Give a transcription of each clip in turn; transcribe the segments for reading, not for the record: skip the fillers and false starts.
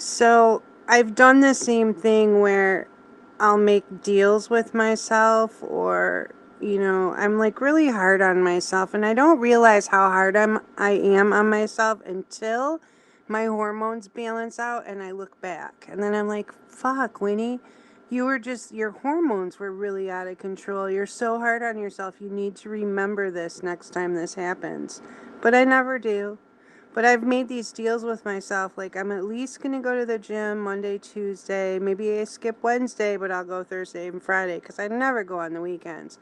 So I've done the same thing where I'll make deals with myself, or I'm like really hard on myself, and I don't realize how hard I am on myself until my hormones balance out and I look back. And then I'm like, fuck, Winnie, your hormones were really out of control. You're so hard on yourself. You need to remember this next time this happens. But I never do. But I've made these deals with myself. Like, I'm at least going to go to the gym Monday, Tuesday. Maybe I skip Wednesday, but I'll go Thursday and Friday because I never go on the weekends.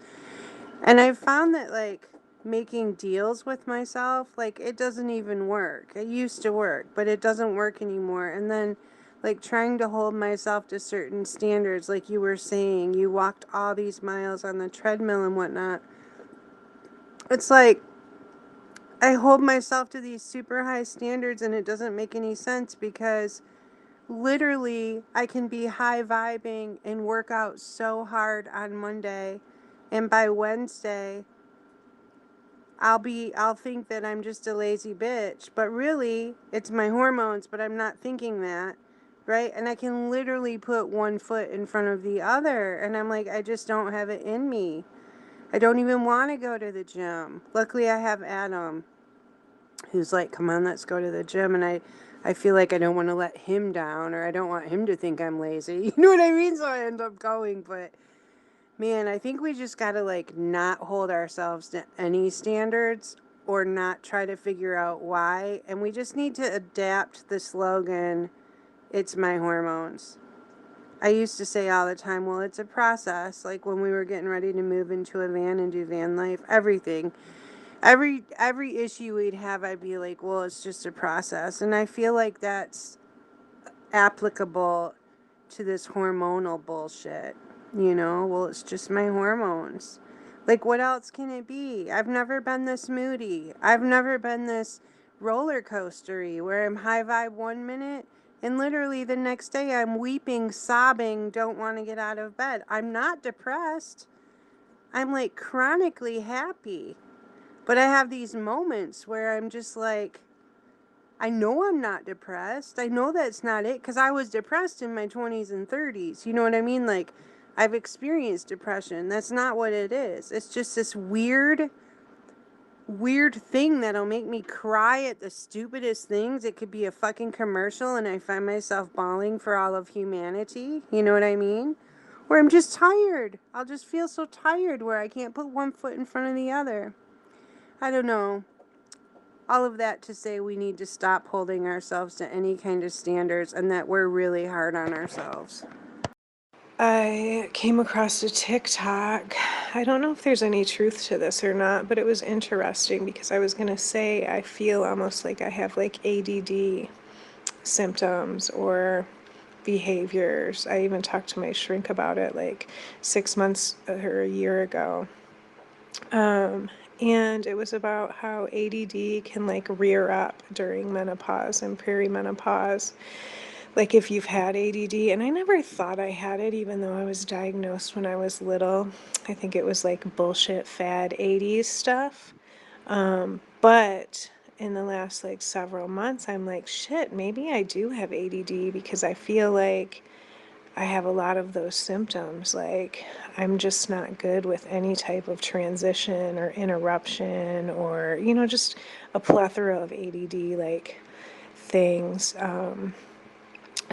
And I've found that, like, making deals with myself, like, it doesn't even work. It used to work, but it doesn't work anymore. And then, like, trying to hold myself to certain standards, like you were saying, you walked all these miles on the treadmill and whatnot. It's like, I hold myself to these super high standards and it doesn't make any sense because literally I can be high vibing and work out so hard on Monday, and by Wednesday I'll think that I'm just a lazy bitch, but really it's my hormones, but I'm not thinking that, right? And I can literally put one foot in front of the other and I'm like, I just don't have it in me. I don't even want to go to the gym. Luckily I have Adam, who's like, come on, let's go to the gym. And I feel like I don't want to let him down, or I don't want him to think I'm lazy. You know what I mean? So I end up going. But man, I think we just got to like not hold ourselves to any standards or not try to figure out why. And we just need to adapt the slogan, it's my hormones. I used to say all the time, well, it's a process. Like when we were getting ready to move into a van and do van life, everything, every issue we'd have, I'd be like, well, it's just a process. And I feel like that's applicable to this hormonal bullshit. Well, it's just my hormones. Like, what else can it be? I've never been this moody. I've never been this roller coastery where I'm high vibe 1 minute and literally the next day I'm weeping, sobbing, don't want to get out of bed. I'm not depressed. I'm like chronically happy. But I have these moments where I'm just like, I know I'm not depressed. I know that's not it because I was depressed in my 20s and 30s. You know what I mean? Like, I've experienced depression. That's not what it is. It's just this weird thing that'll make me cry at the stupidest things. It could be a fucking commercial and I find myself bawling for all of humanity. You know what I mean? Or I'm just tired. I'll just feel so tired where I can't put one foot in front of the other. I don't know. All of that to say we need to stop holding ourselves to any kind of standards and that we're really hard on ourselves. I came across a TikTok. I don't know if there's any truth to this or not, but it was interesting because I was going to say I feel almost like I have like ADD symptoms or behaviors. I even talked to my shrink about it like 6 months or a year ago. Um, and it was about how ADD can like rear up during menopause and perimenopause. Like if you've had ADD, and I never thought I had it, even though I was diagnosed when I was little. I think it was like bullshit fad 80s stuff. But in the last like several months, I'm like, shit, maybe I do have ADD because I feel like I have a lot of those symptoms. Like, I'm just not good with any type of transition or interruption or, just a plethora of ADD like things.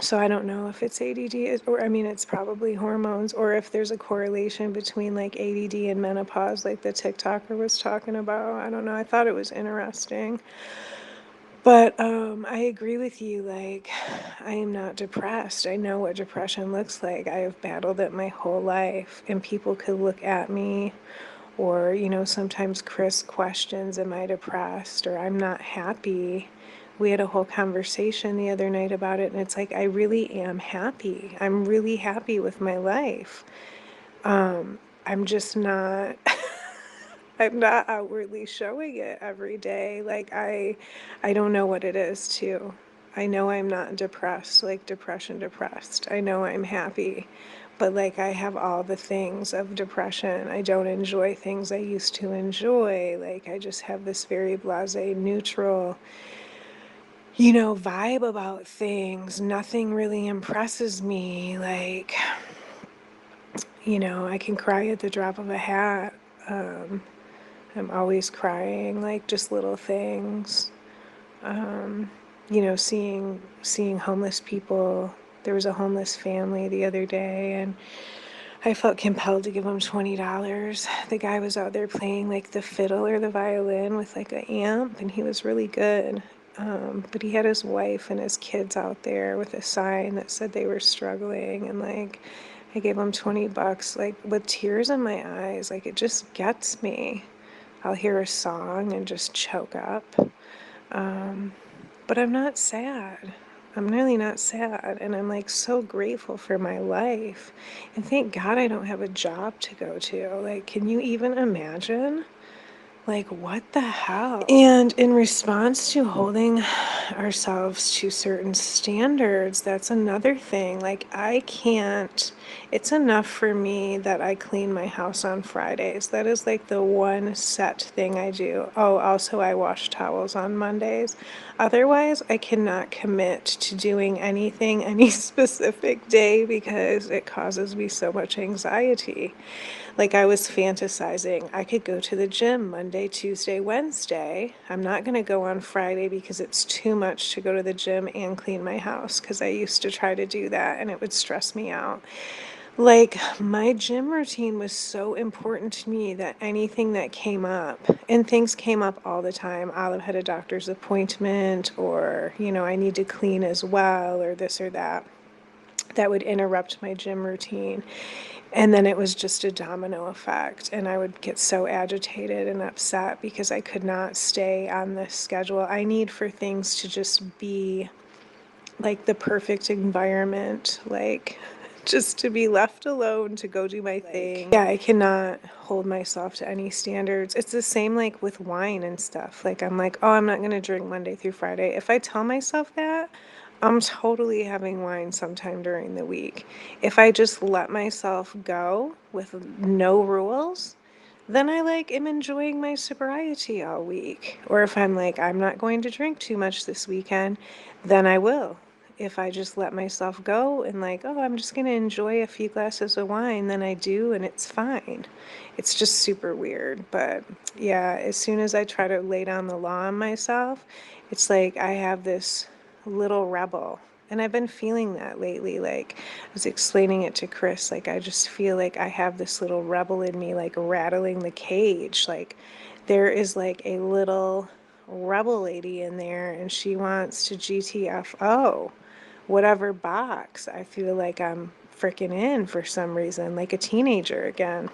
So I don't know if it's ADD or I mean, it's probably hormones, or if there's a correlation between like ADD and menopause, like the TikToker was talking about. I don't know. I thought it was interesting. But I agree with you. Like, I am not depressed. I know what depression looks like. I have battled it my whole life, and people could look at me, or, sometimes Chris questions, am I depressed? Or I'm not happy. We had a whole conversation the other night about it, and it's like, I really am happy. I'm really happy with my life. I'm just not. I'm not outwardly showing it every day. Like I don't know what it is too. I know I'm not depressed, like depressed. I know I'm happy, but like I have all the things of depression. I don't enjoy things I used to enjoy. Like I just have this very blasé, neutral, vibe about things. Nothing really impresses me. Like, I can cry at the drop of a hat. Um, I'm always crying, like just little things. Seeing homeless people. There was a homeless family the other day, and I felt compelled to give him $20. The guy was out there playing like the fiddle or the violin with like an amp, and he was really good. But he had his wife and his kids out there with a sign that said they were struggling, and like I gave him $20, like with tears in my eyes. Like it just gets me. I'll hear a song and just choke up. But I'm not sad. I'm really not sad. And I'm like so grateful for my life. And thank God I don't have a job to go to. Like, can you even imagine? Like, what the hell? And in response to holding ourselves to certain standards, that's another thing. Like, I can't, it's enough for me that I clean my house on Fridays. That is like the one set thing I do. Oh, also, I wash towels on Mondays. Otherwise, I cannot commit to doing anything any specific day because it causes me so much anxiety. Like I was fantasizing, I could go to the gym Monday, Tuesday, Wednesday. I'm not going to go on Friday because it's too much to go to the gym and clean my house because I used to try to do that and it would stress me out. Like my gym routine was so important to me that anything that came up, and things came up all the time. Olive had a doctor's appointment, or, I need to clean as well, or this or that. That would interrupt my gym routine. And then it was just a domino effect. And I would get so agitated and upset because I could not stay on this schedule. I need for things to just be like the perfect environment, like just to be left alone to go do my thing. Yeah, I cannot hold myself to any standards. It's the same like with wine and stuff. Like I'm like, oh, I'm not going to drink Monday through Friday. If I tell myself that, I'm totally having wine sometime during the week. If I just let myself go with no rules, then I like am enjoying my sobriety all week. Or if I'm like, I'm not going to drink too much this weekend, then I will. If I just let myself go and like, oh, I'm just going to enjoy a few glasses of wine, then I do and it's fine. It's just super weird. But yeah, as soon as I try to lay down the law on myself, it's like I have this little rebel. And I've been feeling that lately. Like I was explaining it to Chris, like I just feel like I have this little rebel in me, like rattling the cage. Like there is like a little rebel lady in there and she wants to GTFO whatever box I feel like I'm freaking in for some reason, like a teenager again.